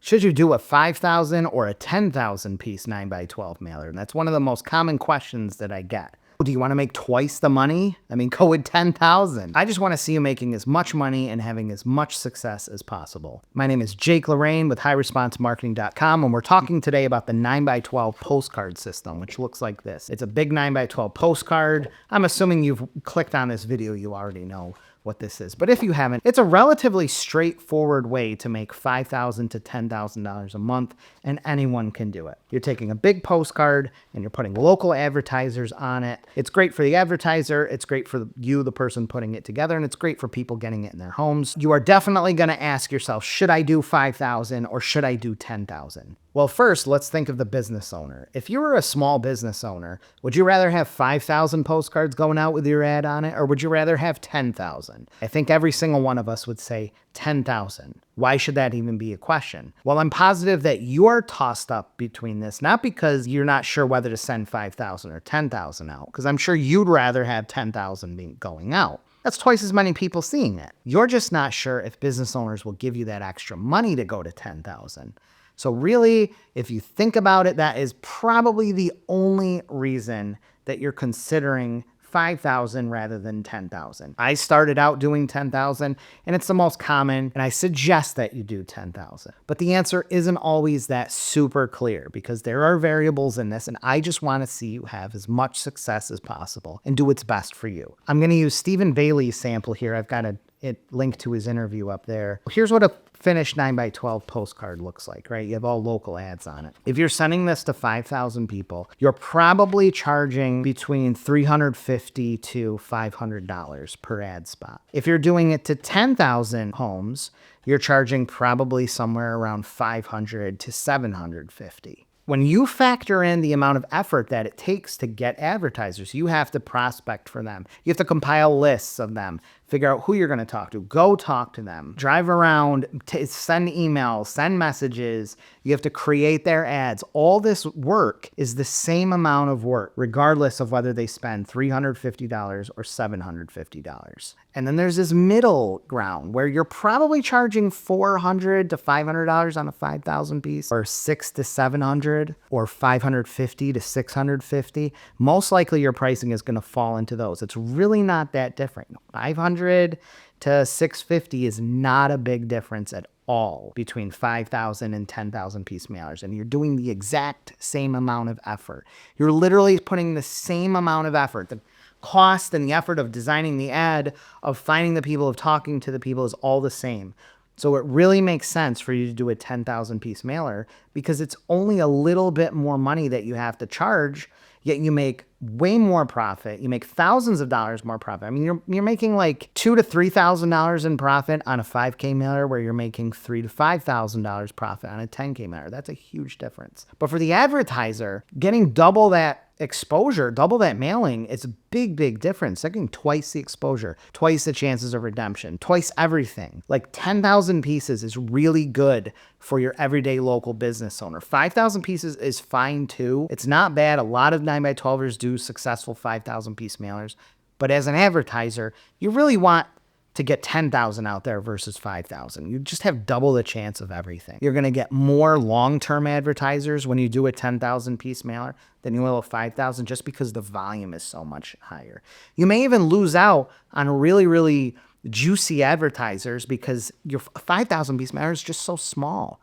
Should you do a 5,000 or a 10,000 piece 9x12 mailer? And that's one of the most common questions that I get. Do you want to make twice the money? I mean, go with 10,000. I just want to see you making as much money and having as much success as possible. My name is Jake Lorraine with HighResponseMarketing.com, and we're talking today about the 9x12 postcard system, which looks like this. It's a big 9x12 postcard. I'm assuming you've clicked on this video, you already know what this is. But if you haven't, it's a relatively straightforward way to make $5,000 to $10,000 a month, and anyone can do it. You're taking a big postcard and you're putting local advertisers on it. It's great for the advertiser, it's great for you, the person putting it together, and it's great for people getting it in their homes. You are definitely gonna ask yourself, should I do 5,000 or should I do 10,000? Well, first, let's think of the business owner. If you were a small business owner, would you rather have 5,000 postcards going out with your ad on it, or would you rather have 10,000? I think every single one of us would say 10,000. Why should that even be a question? Well, I'm positive that you're tossed up between this, not because you're not sure whether to send 5,000 or 10,000 out, because I'm sure you'd rather have 10,000 going out. That's twice as many people seeing it. You're just not sure if business owners will give you that extra money to go to 10,000. So really, if you think about it, that is probably the only reason that you're considering 5,000 rather than 10,000. I started out doing 10,000 and it's the most common, and I suggest that you do 10,000. But the answer isn't always that super clear because there are variables in this, and I just want to see you have as much success as possible and do what's best for you. I'm going to use Stephen Bailey's sample here. I've got it linked to his interview up there. Here's what a finished 9x12 postcard looks like, right? You have all local ads on it. If you're sending this to 5,000 people, you're probably charging between $350 to $500 per ad spot. If you're doing it to 10,000 homes, you're charging probably somewhere around $500 to $750. When you factor in the amount of effort that it takes to get advertisers, you have to prospect for them. You have to compile lists of them, figure out who you're going to talk to, go talk to them, drive around, send emails, send messages. You have to create their ads. All this work is the same amount of work, regardless of whether they spend $350 or $750. And then there's this middle ground where you're probably charging $400 to $500 on a 5,000 piece, or $600 to $700, or $550 to $650. Most likely your pricing is going to fall into those. It's really not that different. $500 to $650 is not a big difference at all between 5,000 and 10,000 piece mailers, and you're doing the exact same amount of effort. You're literally putting the same amount of effort. The cost and the effort of designing the ad, of finding the people, of talking to the people is all the same. So it really makes sense for you to do a 10,000 piece mailer because it's only a little bit more money that you have to charge, yet you make way more profit. You make thousands of dollars more profit. I mean, you're making like $2,000 to $3,000 in profit on a 5K mailer, where you're making $3,000 to $5,000 profit on a 10K mailer. That's a huge difference. But for the advertiser, getting double that exposure, double that mailing, it's a big, big difference. They're getting twice the exposure, twice the chances of redemption, twice everything. Like 10,000 pieces is really good for your everyday local business owner. 5,000 pieces is fine too. It's not bad. A lot of 9x12ers do successful 5,000 piece mailers, but as an advertiser, you really want to get 10,000 out there versus 5,000. You just have double the chance of everything. You're gonna get more long-term advertisers when you do a 10,000 piece mailer than you will a 5,000, just because the volume is so much higher. You may even lose out on really, really juicy advertisers because your 5,000 piece mailer is just so small.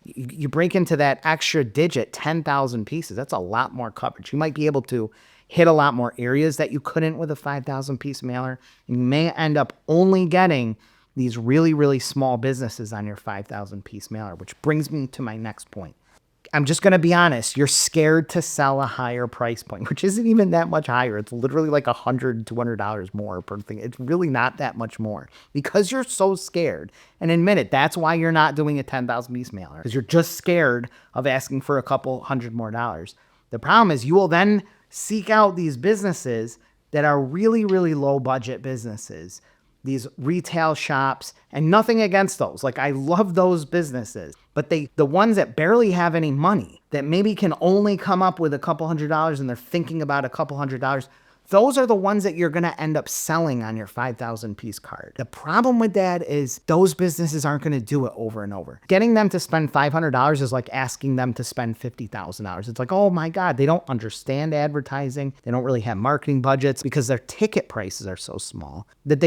You break into that extra digit, 10,000 pieces. That's a lot more coverage. You might be able to hit a lot more areas that you couldn't with a 5,000 piece mailer. And you may end up only getting these really, really small businesses on your 5,000 piece mailer, which brings me to my next point. I'm just going to be honest. You're scared to sell a higher price point, which isn't even that much higher. It's literally like $100, $200 more per thing. It's really not that much more because you're so scared. And admit it, that's why you're not doing a 10,000 piece mailer, because you're just scared of asking for a couple $100 more. The problem is you will then seek out these businesses that are really, really low budget businesses, these retail shops, and nothing against those. Like, I love those businesses, but the ones that barely have any money, that maybe can only come up with a couple $100 and they're thinking about a couple $100, those are the ones that you're going to end up selling on your 5,000 piece card. The problem with that is those businesses aren't going to do it over and over. Getting them to spend $500 is like asking them to spend $50,000. It's like, oh my God, they don't understand advertising. They don't really have marketing budgets because their ticket prices are so small that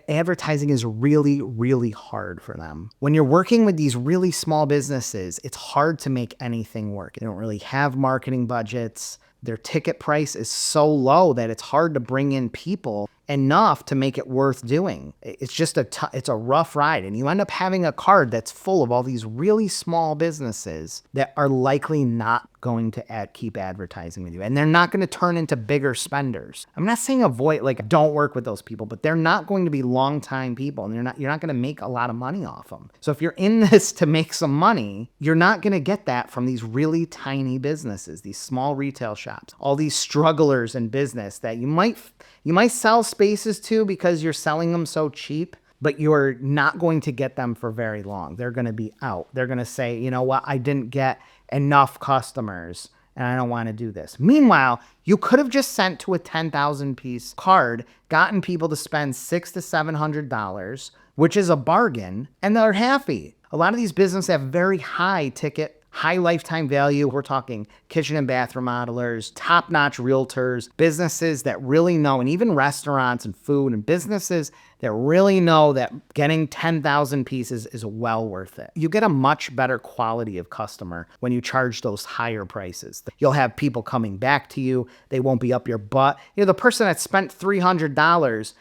advertising is really, really hard for them. When you're working with these really small businesses, it's hard to make anything work. They don't really have marketing budgets. Their ticket price is so low that it's hard to bring in people enough to make it worth doing. It's just it's a rough ride, and you end up having a card that's full of all these really small businesses that are likely not going to keep advertising with you, and they're not going to turn into bigger spenders. I'm not saying don't work with those people, but they're not going to be long-time people, and you're not going to make a lot of money off them. So if you're in this to make some money, you're not going to get that from these really tiny businesses, these small retail shops, all these strugglers in business that you might sell spaces to because you're selling them so cheap, but you're not going to get them for very long. They're going to be out. They're going to say, you know what, I didn't get enough customers and I don't want to do this. Meanwhile, you could have just sent to a 10,000 piece card, gotten people to spend $600 to $700, which is a bargain, and they're happy. A lot of these businesses have very high ticket, high lifetime value. We're talking kitchen and bath remodelers, top-notch realtors, businesses that really know, and even restaurants and food and businesses that really know that getting 10,000 pieces is well worth it. You get a much better quality of customer when you charge those higher prices. You'll have people coming back to you. They won't be up your butt. The person that spent $300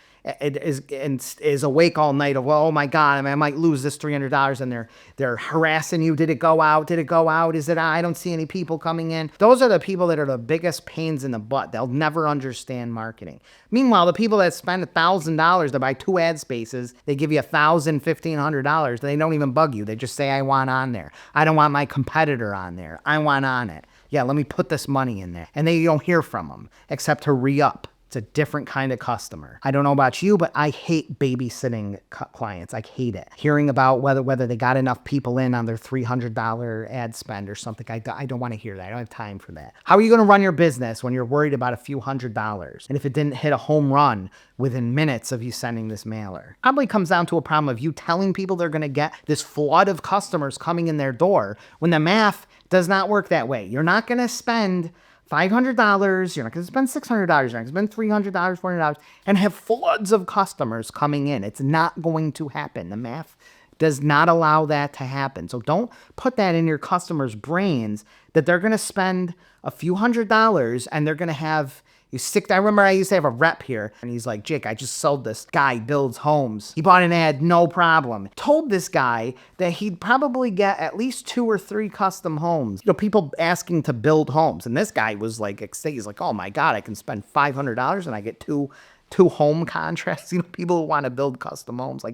is awake all night of, well, oh my God, I might lose this $300, and they're harassing you. Did it go out? Did it go out? Is it out? I don't see any people coming in. Those are the people that are the biggest pains in the butt. They'll never understand marketing. Meanwhile, the people that spend $1,000 to buy 2 ad spaces, they give you $1,000, $1,500. They don't even bug you. They just say, I want on there. I don't want my competitor on there. I want on it. Yeah, let me put this money in there. And then you don't hear from them except to re-up. It's a different kind of customer. I don't know about you, but I hate babysitting clients. I hate it. Hearing about whether they got enough people in on their $300 ad spend or something. I don't want to hear that. I don't have time for that. How are you going to run your business when you're worried about a few $100s? And if it didn't hit a home run within minutes of you sending this mailer? Probably comes down to a problem of you telling people they're going to get this flood of customers coming in their door when the math does not work that way. You're not going to spend $500, you're not going to spend $600, you're not going to spend $300, $400, and have floods of customers coming in. It's not going to happen. The math does not allow that to happen. So don't put that in your customers' brains that they're going to spend a few $100s and they're going to have I remember I used to have a rep here, and he's like, Jake, I just sold this guy builds homes. He bought an ad, no problem. Told this guy that he'd probably get at least 2 or 3 custom homes. People asking to build homes. And this guy was like, he's like, oh my God, I can spend $500 and I get two home contracts. People who want to build custom homes.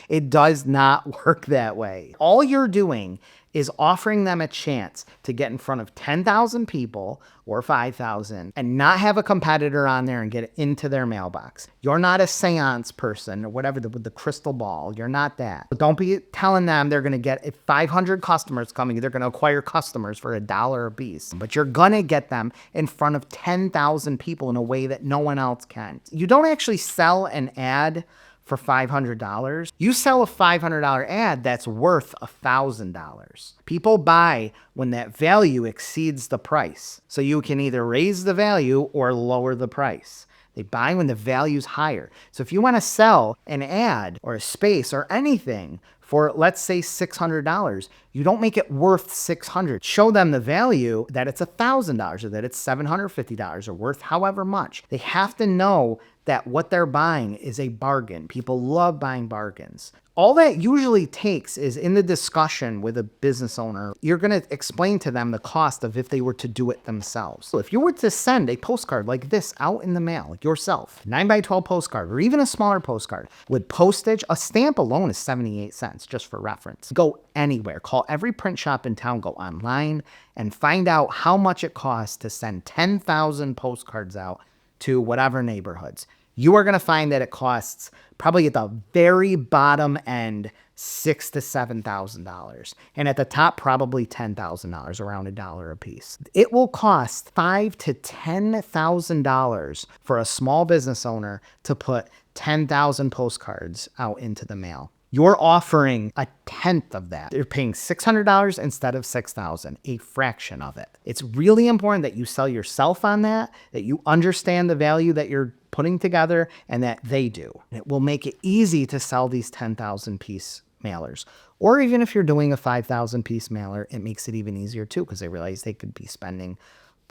It does not work that way. All you're doing is offering them a chance to get in front of 10,000 people or 5,000 and not have a competitor on there and get it into their mailbox. You're not a seance person or whatever with the crystal ball. You're not that. But don't be telling them they're going to get 500 customers coming. They're going to acquire customers for $1 a piece. But you're going to get them in front of 10,000 people in a way that no one else can. You don't actually sell an ad for $500. You sell a $500 ad that's worth $1,000. People buy when that value exceeds the price. So you can either raise the value or lower the price. They buy when the value's higher. So if you want to sell an ad or a space or anything for, let's say, $600, you don't make it worth $600. Show them the value that it's $1,000 or that it's $750 or worth however much. They have to know that what they're buying is a bargain. People love buying bargains. All that usually takes is in the discussion with a business owner, you're going to explain to them the cost of if they were to do it themselves. So if you were to send a postcard like this out in the mail, like yourself, 9x12 postcard, or even a smaller postcard with postage, a stamp alone is 78 cents, just for reference. Go anywhere, call every print shop in town, go online and find out how much it costs to send 10,000 postcards out to whatever neighborhoods. you are going to find that it costs probably at the very bottom end $6,000 to $7,000, and at the top probably $10,000, around $1 a piece. It will cost $5,000 to $10,000 for a small business owner to put 10,000 postcards out into the mail. You're offering a tenth of that. You're paying $600 instead of $6,000, a fraction of it. It's really important that you sell yourself on that you understand the value that you're putting together and that they do. It will make it easy to sell these 10,000 piece mailers. Or even if you're doing a 5,000 piece mailer, it makes it even easier too, because they realize they could be spending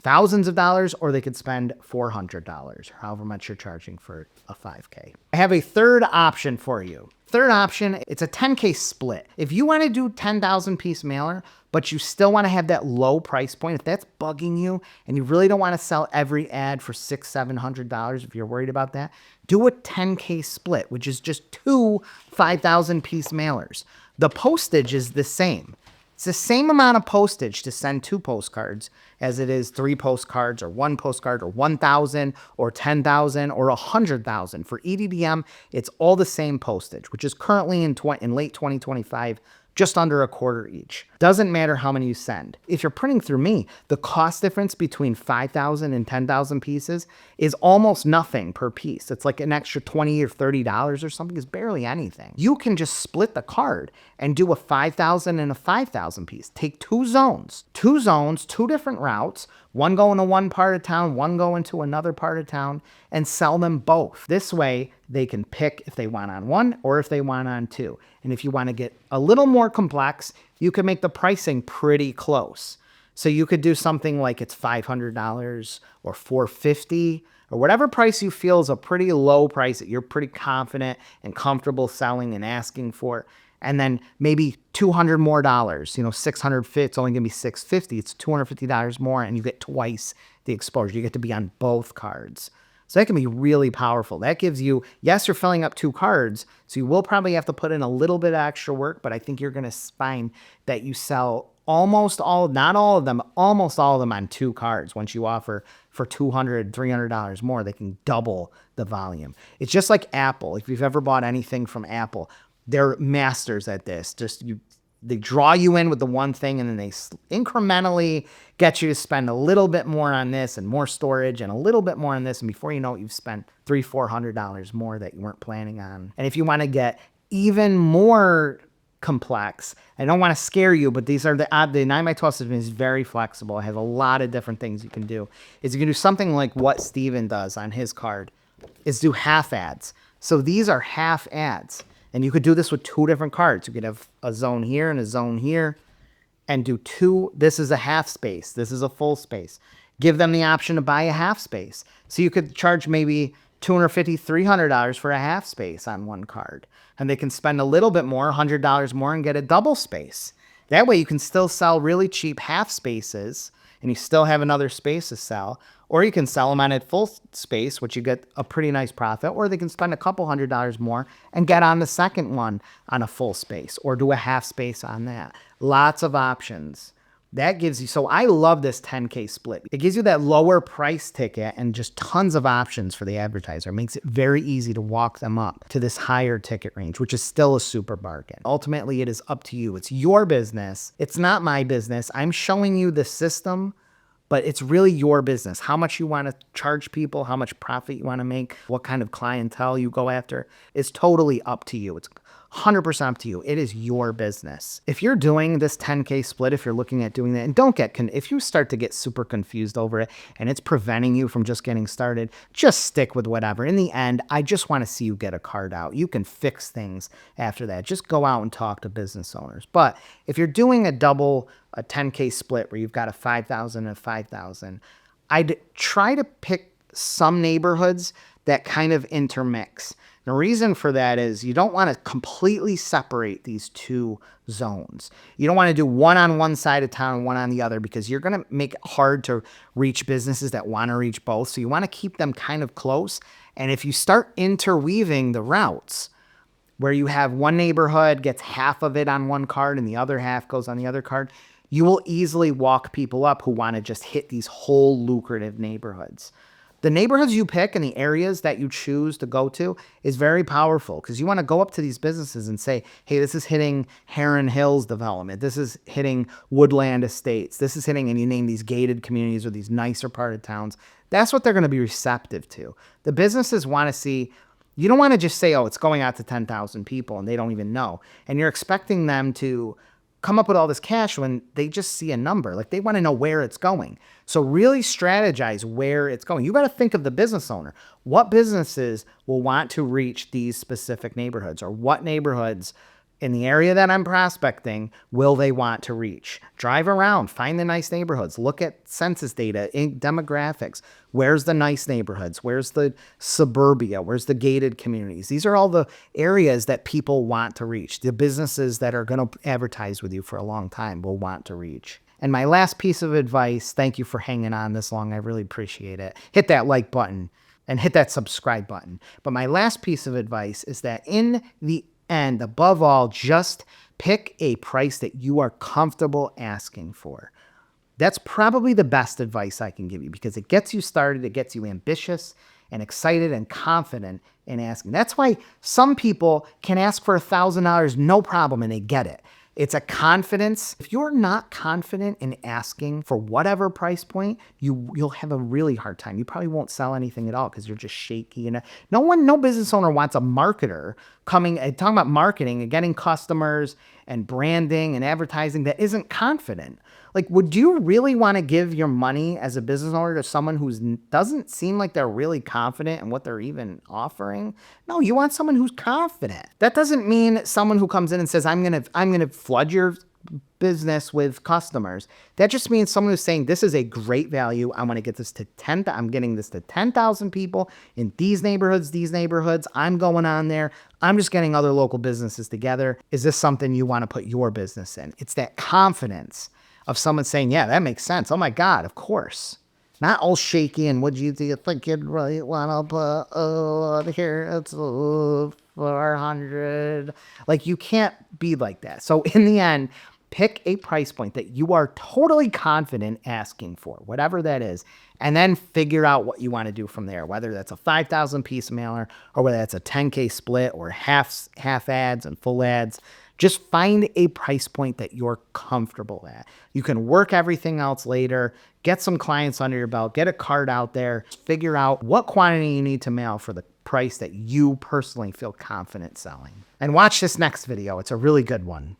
thousands of dollars, or they could spend $400, or however much you're charging for a 5K. I have a third option for you. Third option, it's a 10K split. If you want to do 10,000 piece mailer, but you still want to have that low price point, if that's bugging you and you really don't want to sell every ad for $600, $700, if you're worried about that, do a 10K split, which is just two 5,000 piece mailers. The postage is the same. It's the same amount of postage to send 2 postcards as it is 3 postcards or 1 postcard or 1,000 or 10,000 or 100,000. For EDDM, it's all the same postage, which is currently in late 2025, just under $0.25 each. Doesn't matter how many you send. If you're printing through me, the cost difference between 5,000 and 10,000 pieces is almost nothing per piece. It's like an extra $20 or $30 or something. It's barely anything. You can just split the card and do a 5,000 and a 5,000 piece. Take 2 zones, 2 different routes, one going to one part of town, one going to another part of town, and sell them both. This way, they can pick if they want on one or if they want on 2. And if you want to get a little more complex, you can make the pricing pretty close. So you could do something like it's $500 or $450 or whatever price you feel is a pretty low price that you're pretty confident and comfortable selling and asking for. And then maybe $200 more, $650, it's only gonna be $650, it's $250 more, and you get twice the exposure. You get to be on both cards. So that can be really powerful. That gives you, yes, you're filling up 2 cards, so you will probably have to put in a little bit of extra work, but I think you're gonna find that you sell almost all, not all of them, almost all of them on 2 cards. Once you offer for $200, $300 more, they can double the volume. It's just like Apple. If you've ever bought anything from Apple, they're masters at this. They draw you in with the one thing, and then they incrementally get you to spend a little bit more on this and more storage and a little bit more on this. And before you know it, you've spent $300, $400 more that you weren't planning on. And if you want to get even more complex, I don't want to scare you, but these are the 9x12 system is very flexible. It has a lot of different things you can do. You can do something like what Steven does on his card, is do half ads. So these are half ads. And you could do this with 2 different cards. You could have a zone here and a zone here and do 2. This is a half space. This is a full space. Give them the option to buy a half space. So you could charge maybe $250, $300 for a half space on one card. And they can spend a little bit more, $100 more, and get a double space. That way you can still sell really cheap half spaces and you still have another space to sell. Or you can sell them on a full space, which you get a pretty nice profit, or they can spend a couple $100 more and get on the second one on a full space, or do a half space on that. Lots of options. That gives you, so I love this 10K split. It gives you that lower price ticket and just tons of options for the advertiser. It makes it very easy to walk them up to this higher ticket range, which is still a super bargain. Ultimately, it is up to you. It's your business. It's not my business. I'm showing you the system, but it's really your business. How much you want to charge people, how much profit you want to make, what kind of clientele you go after, is totally up to you. It's 100% up to you. It is your business. If you're doing this 10K split, if you're looking at doing that, and don't get, if you start to get super confused over it and it's preventing you from just getting started, just stick with whatever. In the end, I just want to see you get a card out. You can fix things after that. Just go out and talk to business owners. But if you're doing a 10K split where you've got a 5,000 and a 5,000, I'd try to pick some neighborhoods that kind of intermix. The reason for that is you don't want to completely separate these 2 zones. You don't want to do one on one side of town and one on the other, because you're going to make it hard to reach businesses that want to reach both. So you want to keep them kind of close. And if you start interweaving the routes, where you have one neighborhood gets half of it on one card and the other half goes on the other card, you will easily walk people up who want to just hit these whole lucrative neighborhoods. The neighborhoods you pick and the areas that you choose to go to is very powerful because you want to go up to these businesses and say, hey, this is hitting Heron Hills development. This is hitting Woodland Estates. This is hitting, and you name these gated communities or these nicer part of towns. That's what they're going to be receptive to. The businesses want to see, you don't want to just say, oh, it's going out to 10,000 people and they don't even know. And you're expecting them to come up with all this cash when they just see a number. Like, they want to know where it's going. So really strategize where it's going. You got to think of the business owner. What businesses will want to reach these specific neighborhoods, or what neighborhoods in the area that I'm prospecting will they want to reach? Drive around, find the nice neighborhoods, look at census data, demographics. Where's the nice neighborhoods? Where's the suburbia? Where's the gated communities? These are all the areas that people want to reach. The businesses that are going to advertise with you for a long time will want to reach. And my last piece of advice, thank you for hanging on this long. I really appreciate it. Hit that like button and hit that subscribe button. But my last piece of advice is that in the and above all, just pick a price that you are comfortable asking for. That's probably the best advice I can give you, because it gets you started, it gets you ambitious and excited and confident in asking. That's why some people can ask for $1,000 no problem and they get it. It's a confidence. If you're not confident in asking for whatever price point, you'll have a really hard time. You probably won't sell anything at all because you're just shaky. And no business owner wants a marketer coming and talking about marketing and getting customers and branding and advertising that isn't confident. Like, would you really want to give your money as a business owner to someone who doesn't seem like they're really confident in what they're even offering? No, you want someone who's confident. That doesn't mean someone who comes in and says, I'm gonna flood your business with customers. That just means someone who's saying, this is a great value. I want to get this to I'm getting this to 10,000 people in these neighborhoods. I'm going on there. I'm just getting other local businesses together. Is this something you want to put your business in? It's that confidence of someone saying, yeah, that makes sense. Oh my God, of course. Not all shaky and do you think you'd really want to put here? It's 400. Like, you can't be like that. So in the end, pick a price point that you are totally confident asking for, whatever that is, and then figure out what you want to do from there, whether that's a 5,000 piece mailer or whether that's a 10K split or half ads and full ads. Just find a price point that you're comfortable at. You can work everything else later, get some clients under your belt, get a card out there, figure out what quantity you need to mail for the price that you personally feel confident selling. And watch this next video. It's a really good one.